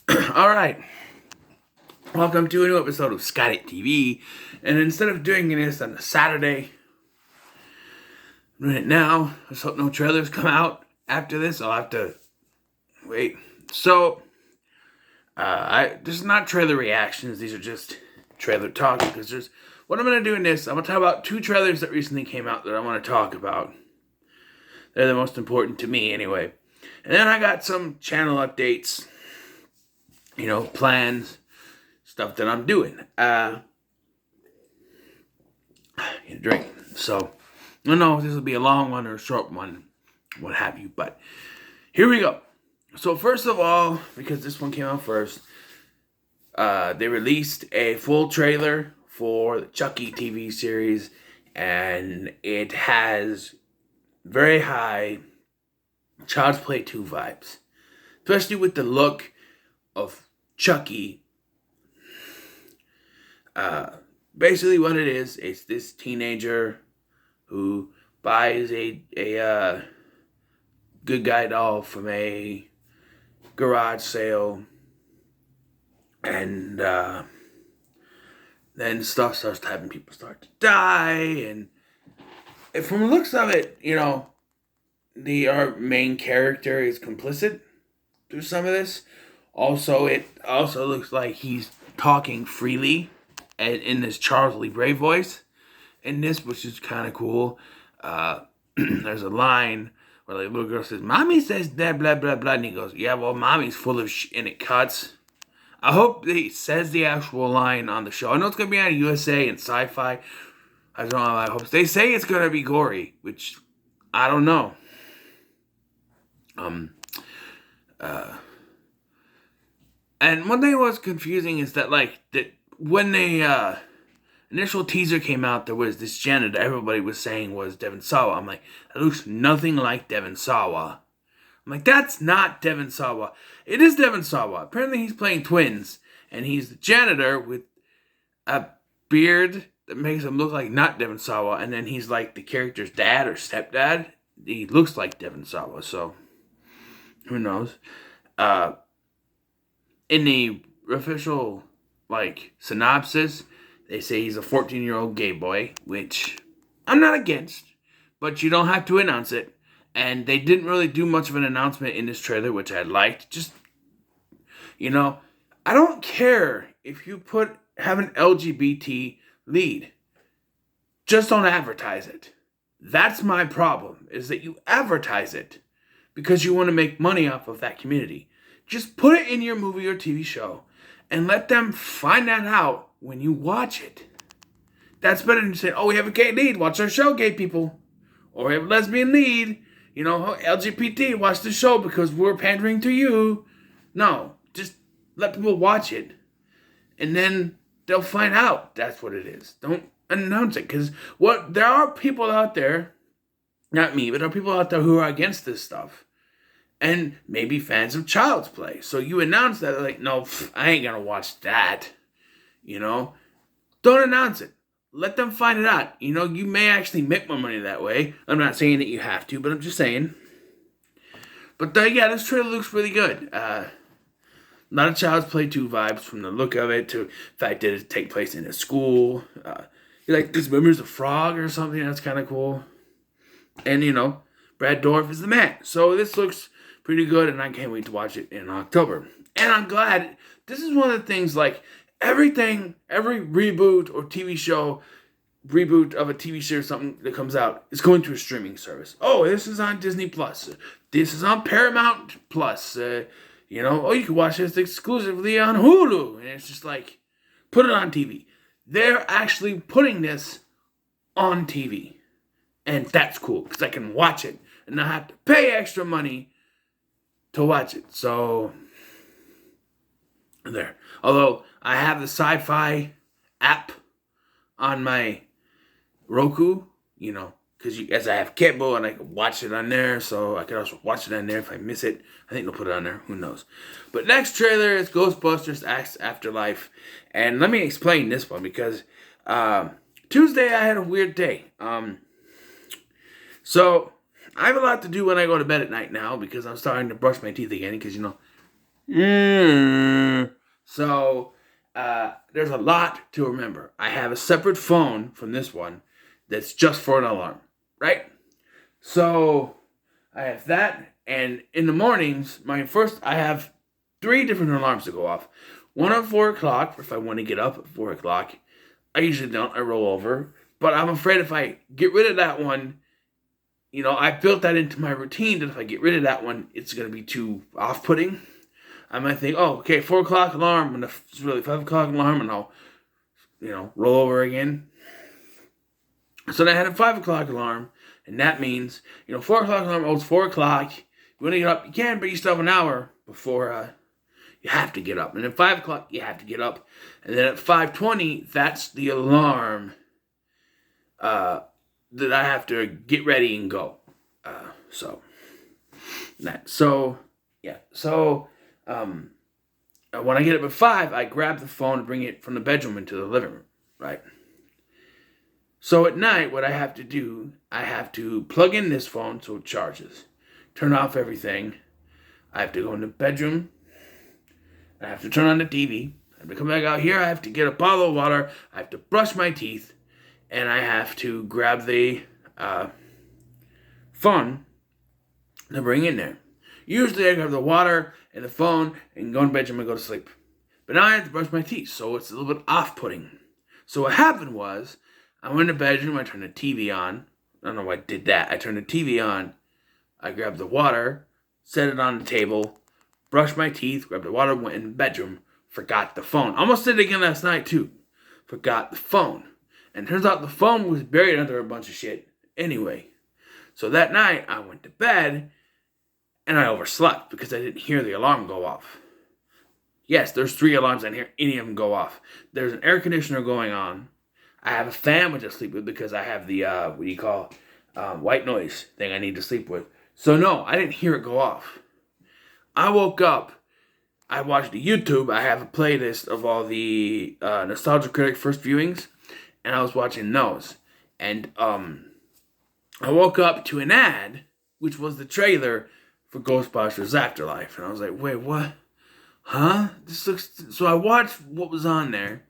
Alright, welcome to a new episode of Scotty TV. And instead of doing this on a Saturday, I'm doing it now. Let's hope no trailers come out after this. I'll have to wait. So, this is not trailer reactions. These are just trailer talk. Because what I'm going to do in this, I'm going to talk about two trailers that recently came out that I want to talk about. They're the most important to me anyway. And then I got some channel updates, plans, stuff that I'm doing. Get a drink. So, I don't know if this will be a long one or a short one, what have you. But here we go. So first of all, because this one came out first, they released a full trailer for the Chucky TV series, and it has very high Child's Play 2 vibes, especially with the look of Chucky. Basically what it is, it's this teenager who buys a good guy doll from a garage sale, and then stuff starts happening. People start to die, and from the looks of it, our main character is complicit through some of this. Also, it also looks like he's talking freely and in this Charles Lee Ray voice in this, which is kind of cool. There's a line where the little girl says, "Mommy says that, blah, blah, blah," and he goes, "Yeah, well, mommy's full of shit," and it cuts. I hope he says the actual line on the show. I know it's going to be on USA and Sci-Fi. I don't know. I hope they say it's going to be gory, which I don't know. And one thing that was confusing is that, when the initial teaser came out, there was this janitor everybody was saying was Devon Sawa. I'm like, that looks nothing like Devon Sawa. I'm like, that's not Devon Sawa. It is Devon Sawa. Apparently he's playing twins, and he's the janitor with a beard that makes him look like not Devon Sawa, and then he's like the character's dad or stepdad. He looks like Devon Sawa, so who knows? In the official, synopsis, they say he's a 14-year-old gay boy, which I'm not against, but you don't have to announce it. And they didn't really do much of an announcement in this trailer, which I liked. Just, I don't care if you have an LGBT lead. Just don't advertise it. That's my problem, is that you advertise it because you want to make money off of that community. Just put it in your movie or TV show and let them find that out when you watch it. That's better than saying, "Oh, we have a gay lead. Watch our show, gay people." Or we have a lesbian lead. LGBT, watch the show because we're pandering to you. No, just let people watch it. And then they'll find out that's what it is. Don't announce it. Because there are people out there, not me, but there are people out there who are against this stuff. And maybe fans of Child's Play. So you announce that, like, no, I ain't going to watch that. Don't announce it. Let them find it out. You may actually make more money that way. I'm not saying that you have to, but I'm just saying. But yeah, this trailer looks really good. A lot of Child's Play 2 vibes from the look of it to the fact that it take place in a school. This remembers a frog or something. That's kind of cool. And, Brad Dourif is the man. So this looks pretty good, and I can't wait to watch it in October. And I'm glad. This is one of the things, every reboot or TV show, reboot of a TV show or something that comes out is going to a streaming service. Oh, this is on Disney Plus. This is on Paramount Plus. Oh, you can watch this exclusively on Hulu. And it's just put it on TV. They're actually putting this on TV. And that's cool, because I can watch it and not have to pay extra money to watch it. So, there. Although, I have the Sci-Fi app on my Roku, because as I have cable and I can watch it on there, so I can also watch it on there if I miss it. I think they'll put it on there. Who knows? But next trailer is Ghostbusters Afterlife. And let me explain this one, because Tuesday I had a weird day. So I have a lot to do when I go to bed at night now, because I'm starting to brush my teeth again, because, So, there's a lot to remember. I have a separate phone from this one that's just for an alarm, right? So, I have that, and in the mornings, I have three different alarms to go off. One at 4 o'clock, if I want to get up at 4 o'clock. I usually don't, I roll over. But I'm afraid if I get rid of that one, I built that into my routine that if I get rid of that one, it's going to be too off putting. I might think, oh, okay, 4 o'clock alarm, and it's really 5 o'clock alarm, and I'll, roll over again. So then I had a 5 o'clock alarm, and that means, 4 o'clock alarm, oh, it's 4 o'clock. You want to get up, you can, but you still have an hour before you have to get up. And at 5 o'clock, you have to get up. And then at 5:20, that's the alarm that I have to get ready and go. So when I get up at 5, I grab the phone and bring it from the bedroom into the living room, right? So at night, what I have to do, I have to plug in this phone so it charges, turn off everything. I have to go in the bedroom. I have to turn on the TV. I have to come back out here. I have to get a bottle of water. I have to brush my teeth. And I have to grab the phone to bring in there. Usually I grab the water and the phone and go in the bedroom and go to sleep. But now I have to brush my teeth, so it's a little bit off-putting. So what happened was, I went in the bedroom, I turned the TV on. I don't know why I did that. I turned the TV on. I grabbed the water, set it on the table, brushed my teeth, grabbed the water, went in the bedroom, forgot the phone. Almost did it again last night, too. Forgot the phone. And turns out the phone was buried under a bunch of shit anyway. So that night, I went to bed, and I overslept because I didn't hear the alarm go off. Yes, there's 3 alarms. I didn't hear any of them go off. There's an air conditioner going on. I have a fan which I sleep with because I have the, white noise thing I need to sleep with. So no, I didn't hear it go off. I woke up. I watched the YouTube. I have a playlist of all the Nostalgia Critic first viewings. And I was watching those. And I woke up to an ad, which was the trailer for Ghostbusters Afterlife. And I was like, wait, what? Huh? This looks... So I watched what was on there.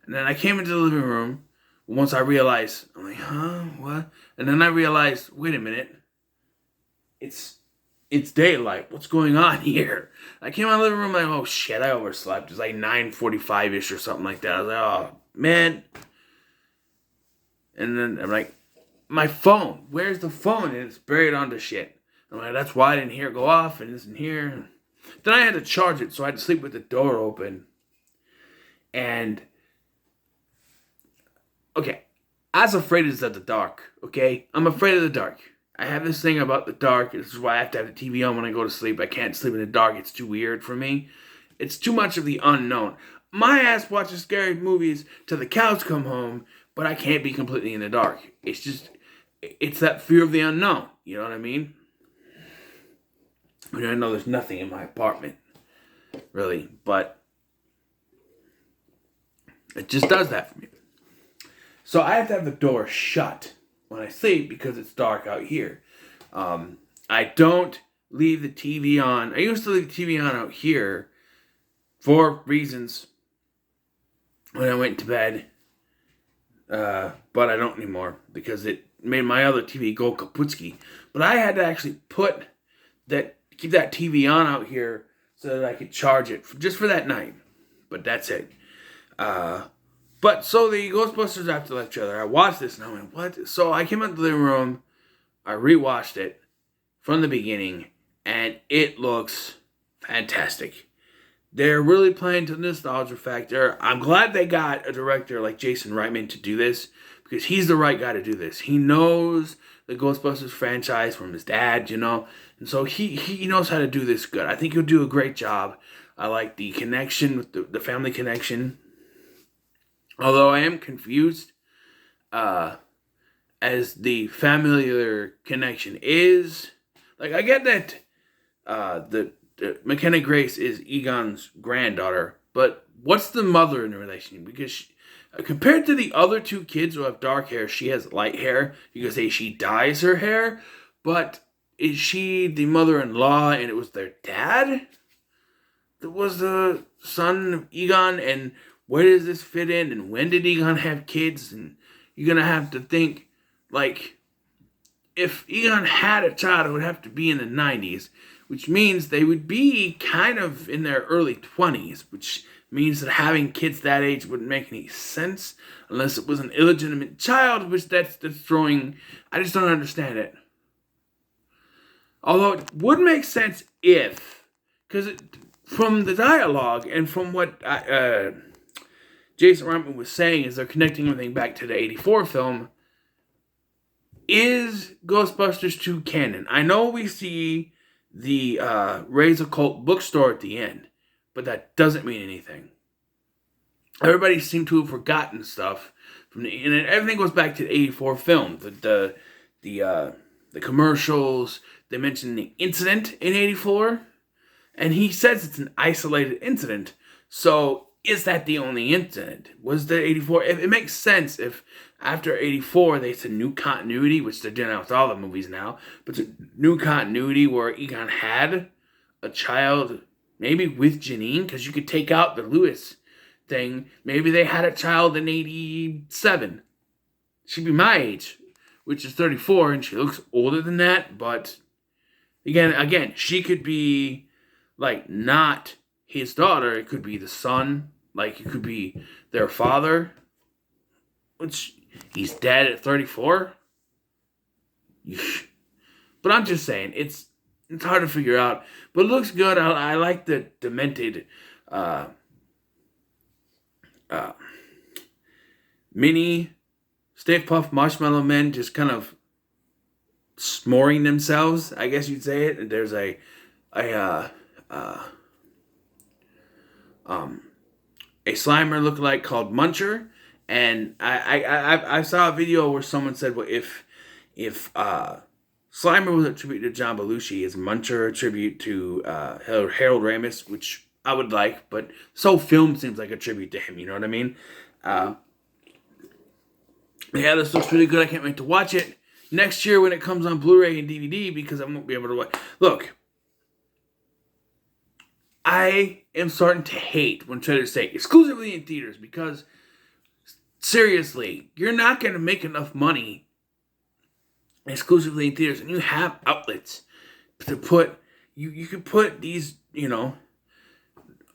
And then I came into the living room. Once I realized, I'm like, huh? What? And then I realized, wait a minute. It's daylight. What's going on here? I came out of the living room like, oh shit, I overslept. It's like 9:45-ish or something like that. I was like, oh, man... And then I'm like, my phone, where's the phone? And it's buried under shit. I'm like, that's why I didn't hear it go off and it's in here. Then I had to charge it, so I had to sleep with the door open. And, okay, I was afraid of the dark, okay? I'm afraid of the dark. I have this thing about the dark. This is why I have to have the TV on when I go to sleep. I can't sleep in the dark. It's too weird for me. It's too much of the unknown. My ass watches scary movies till the cows come home, but I can't be completely in the dark. It's that fear of the unknown. You know what I mean? I mean, I know there's nothing in my apartment, really, but it just does that for me. So I have to have the door shut when I sleep because it's dark out here. I don't leave the TV on. I used to leave the TV on out here for reasons when I went to bed. But I don't anymore because it made my other TV go kaputski. But I had to actually keep that TV on out here so that I could charge it just for that night. But that's it. But so the Ghostbusters Afterlife trailer, I watched this and I went, what? So I came out the living room, I rewatched it from the beginning, and it looks fantastic. They're really playing to the nostalgia factor. I'm glad they got a director like Jason Reitman to do this because he's the right guy to do this. He knows the Ghostbusters franchise from his dad, and so he knows how to do this good. I think he'll do a great job. I like the connection with the family connection. Although I am confused as the familiar connection is. Like, I get that the McKenna Grace is Egon's granddaughter, but what's the mother in the relation? Because compared to the other 2 kids who have dark hair, she has light hair. You could say she dyes her hair, but is she the mother-in-law and it was their dad? was the son of Egon, and where does this fit in, and when did Egon have kids? And you're gonna have to think, like, if Egon had a child, it would have to be in the 90s, which means they would be kind of in their early 20s, which means that having kids that age wouldn't make any sense unless it was an illegitimate child, which that's throwing. I just don't understand it. Although it would make sense if, because from the dialogue and from what Jason Reitman was saying, is they're connecting everything back to the '84 film. Is Ghostbusters 2 canon? I know we see the Ray's Occult bookstore at the end, but that doesn't mean anything. Everybody seemed to have forgotten stuff from and everything goes back to the '84 film. The commercials. They mentioned the incident in '84, and he says it's an isolated incident. So is that the only incident? Was the '84? It makes sense if after '84 they said new continuity, which they're doing out with all the movies now, but it's a new continuity where Egon had a child, maybe with Janine, because you could take out the Lewis thing. Maybe they had a child in '87. She'd be my age, which is 34, and she looks older than that, but again, she could be, like, not his daughter. It could be the son. Like, it could be their father. Which, he's dead at 34? But I'm just saying, it's hard to figure out. But it looks good. I like the demented mini Stay Puft Marshmallow Men just kind of s'moring themselves, I guess you'd say it. And there's a Slimer lookalike called Muncher, and I saw a video where someone said, well, if Slimer was a tribute to John Belushi, is Muncher a tribute to Harold Ramis, which I would like, but So Film seems like a tribute to him, you know what I mean? Yeah, this looks really good. I can't wait to watch it next year when it comes on Blu-ray and DVD, because I won't be able to watch. Look, I am starting to hate when trailers say exclusively in theaters, because seriously, you're not going to make enough money exclusively in theaters, and you have outlets to put. You can put these, on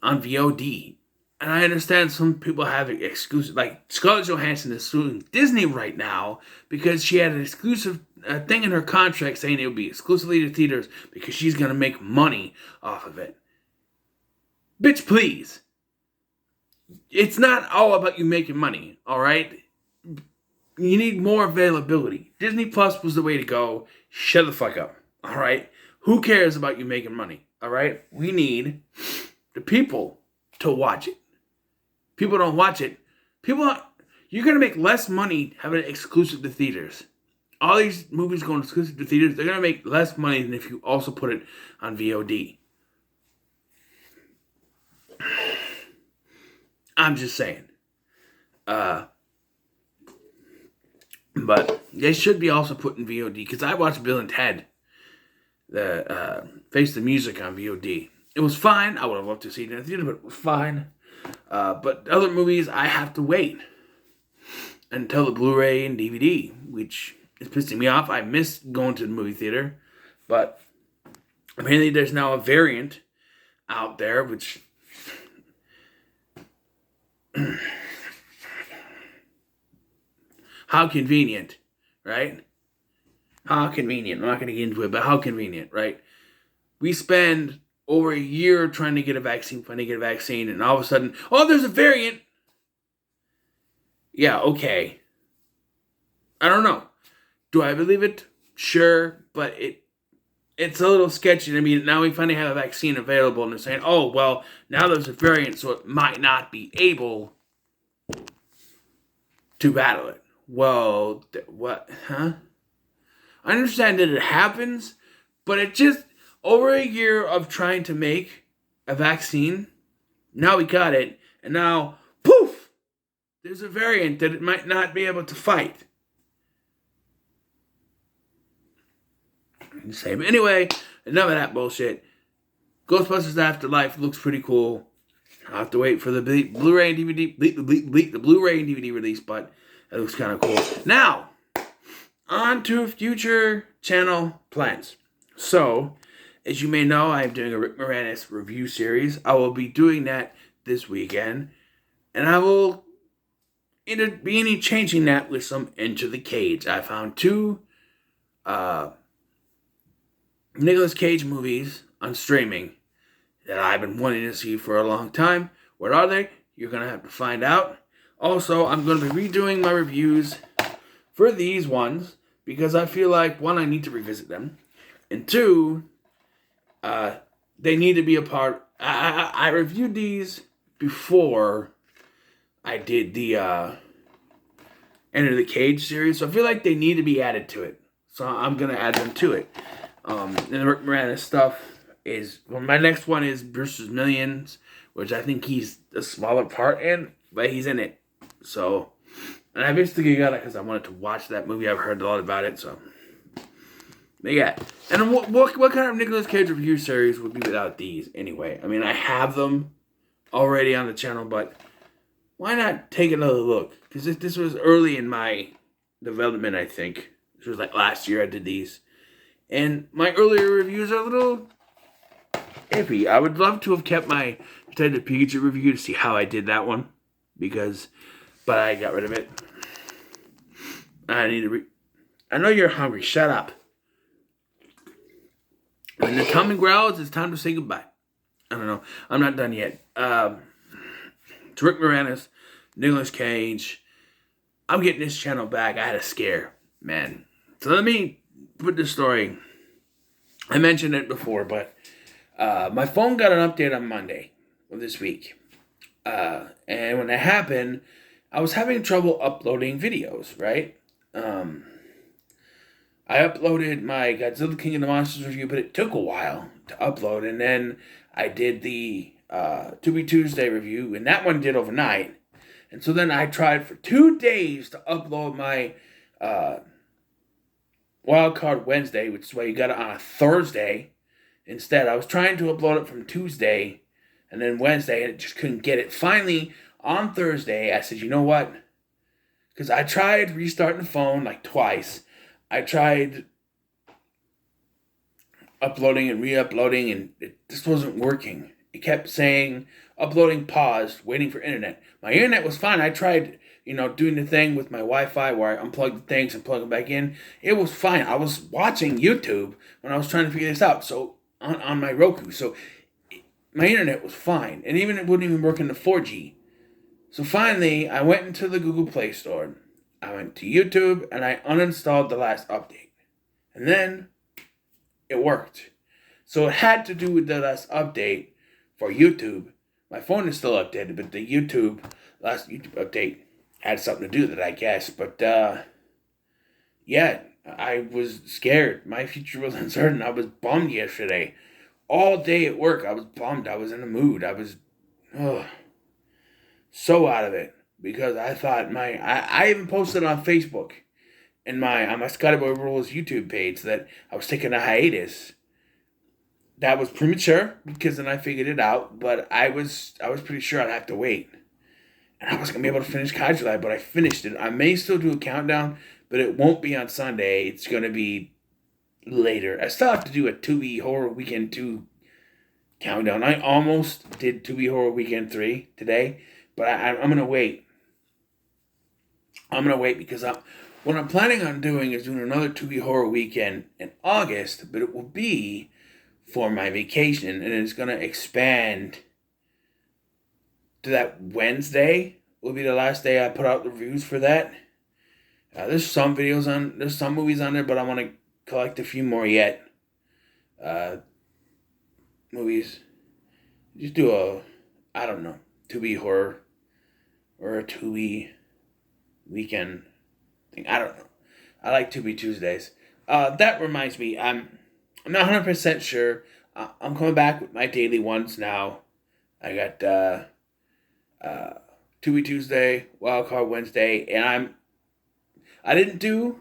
VOD. And I understand some people have exclusive, like Scarlett Johansson is suing Disney right now because she had an exclusive thing in her contract saying it would be exclusively to theaters because she's going to make money off of it. Bitch, please. It's not all about you making money, all right? You need more availability. Disney Plus was the way to go. Shut the fuck up, all right? Who cares about you making money, all right? We need the people to watch it. People don't watch it. You're going to make less money having it exclusive to theaters. All these movies going exclusive to theaters, they're going to make less money than if you also put it on VOD. I'm just saying. But they should be also put in VOD, because I watched Bill and Ted, the Face the Music on VOD. It was fine. I would have loved to see it in the theater, but it was fine. But other movies, I have to wait until the Blu-ray and DVD, which is pissing me off. I miss going to the movie theater, but apparently there's now a variant out there, which how convenient, right? How convenient. I'm not going to get into it, but how convenient, right? We spend over a year trying to get a vaccine, and all of a sudden, oh, there's a variant. Yeah, okay. I don't know. Do I believe it? Sure, but it's a little sketchy to me. Now we finally have a vaccine available, and they're saying, oh, well, now there's a variant, so it might not be able to battle it. Well, what? Huh? I understand that it happens, but it just, over a year of trying to make a vaccine, now we got it, and now, poof, there's a variant that it might not be able to fight. But anyway, enough of that bullshit. Ghostbusters Afterlife looks pretty cool. I'll have to wait for the Blu-ray and DVD, the Blu-ray and DVD release, but it looks kind of cool. Now, on to future channel plans. So, as you may know, I'm doing a Rick Moranis review series. I will be doing that this weekend, and I will be changing that with some Into the Cage. I found 2 Nicolas Cage movies on streaming that I've been wanting to see for a long time. What are they? You're going to have to find out. Also, I'm going to be redoing my reviews for these ones because I feel like, 1, I need to revisit them, and 2, they need to be a part. I reviewed these before I did the Enter the Cage series, so I feel like they need to be added to it. So I'm going to add them to it. And the Rick Moranis stuff is, well, my next one is Versus Millions, which I think he's a smaller part in, but he's in it. So, and I basically got it because I wanted to watch that movie. I've heard a lot about it, so. But yeah. And what kind of Nicolas Cage review series would be without these anyway? I mean, I have them already on the channel, but why not take another look? Because this was early in my development, I think. This was like last year I did these. And my earlier reviews are a little iffy. I would love to have kept my Detective Pikachu review to see how I did that one. But I got rid of it. I need to I know you're hungry. Shut up. When the tummy growls, it's time to say goodbye. I don't know. I'm not done yet. It's Rick Moranis, Nicolas Cage. I'm getting this channel back. I had a scare, man. So let me put this story. I mentioned it before, but my phone got an update on Monday of this week. And when that happened, I was having trouble uploading videos, right? I uploaded my Godzilla King of the Monsters review, but it took a while to upload. And then I did the To Be Tuesday review, and that one did overnight. And so then I tried for 2 days to upload my Wildcard Wednesday, which is why you got it on a Thursday. Instead, I was trying to upload it from Tuesday and then Wednesday, and it just couldn't get it. Finally, on Thursday, I said, you know what? Because I tried restarting the phone like twice. I tried uploading and re-uploading, and it just wasn't working. It kept saying, uploading paused, waiting for internet. My internet was fine. I tried, doing the thing with my Wi-Fi where I unplug the things and plug them back in. It was fine. I was watching YouTube when I was trying to figure this out. So on my Roku. So my internet was fine. And even it wouldn't even work in the 4G. So finally, I went into the Google Play Store. I went to YouTube and I uninstalled the last update. And then it worked. So it had to do with the last update for YouTube. My phone is still updated, but the last YouTube update had something to do with it, I guess. But, yeah, I was scared. My future was uncertain. I was bummed yesterday. All day at work, I was bummed. I was in a mood. I was so out of it. Because I thought I even posted on Facebook and on my Scotty Boy Rules YouTube page that I was taking a hiatus. That was premature because then I figured it out, but I was pretty sure I'd have to wait. And I wasn't going to be able to finish College Life, but I finished it. I may still do a countdown, but it won't be on Sunday. It's going to be later. I still have to do a Tubi Horror Weekend 2 countdown. I almost did Tubi Horror Weekend 3 today, but I'm going to wait. I'm going to wait because what I'm planning on doing is doing another Tubi Horror Weekend in August, but it will be for my vacation, and it's going to expand to that Wednesday. Will be the last day I put out the reviews for that. There's some movies on there, but I want to collect a few more yet. Movies. Just do Tubi Horror or a Tubi Weekend thing. I don't know. I like Tubi Tuesdays. That reminds me, I'm not 100% sure. I'm coming back with my daily ones now. I got Tubi Tuesday, Wildcard Wednesday, and I didn't do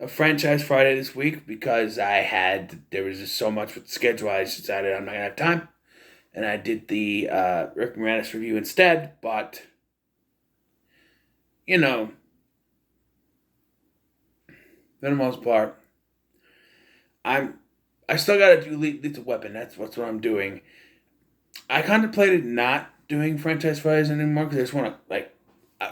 a franchise Friday this week because there was just so much with the schedule. I just decided I'm not gonna have time. and I did the Rick Moranis review instead. But you know, for the most part, I still gotta do Lethal Weapon. That's what I'm doing. I contemplated not doing franchise fries anymore because I just want to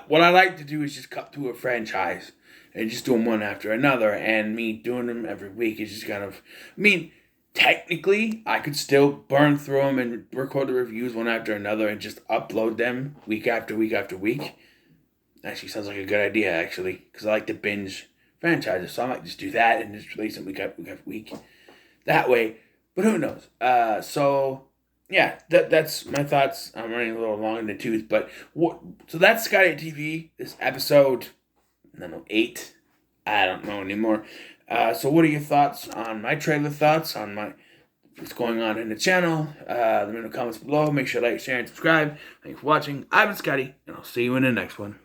what I like to do is just cut through a franchise and just do them one after another. And me doing them every week is just kind of. I mean, technically, I could still burn through them and record the reviews one after another and just upload them week after week after week. Actually, sounds like a good idea, actually, because I like to binge franchises. So I might just do that and just release them week after week. That way. But who knows? So yeah, that's my thoughts. I'm running a little long in the tooth, but so that's Scotty TV. This episode, I don't know, 8. I don't know anymore. So what are your thoughts on my trailer thoughts on what's going on in the channel? Let me know in the comments below. Make sure to like, share, and subscribe. Thanks for watching. I've been Scotty, and I'll see you in the next one.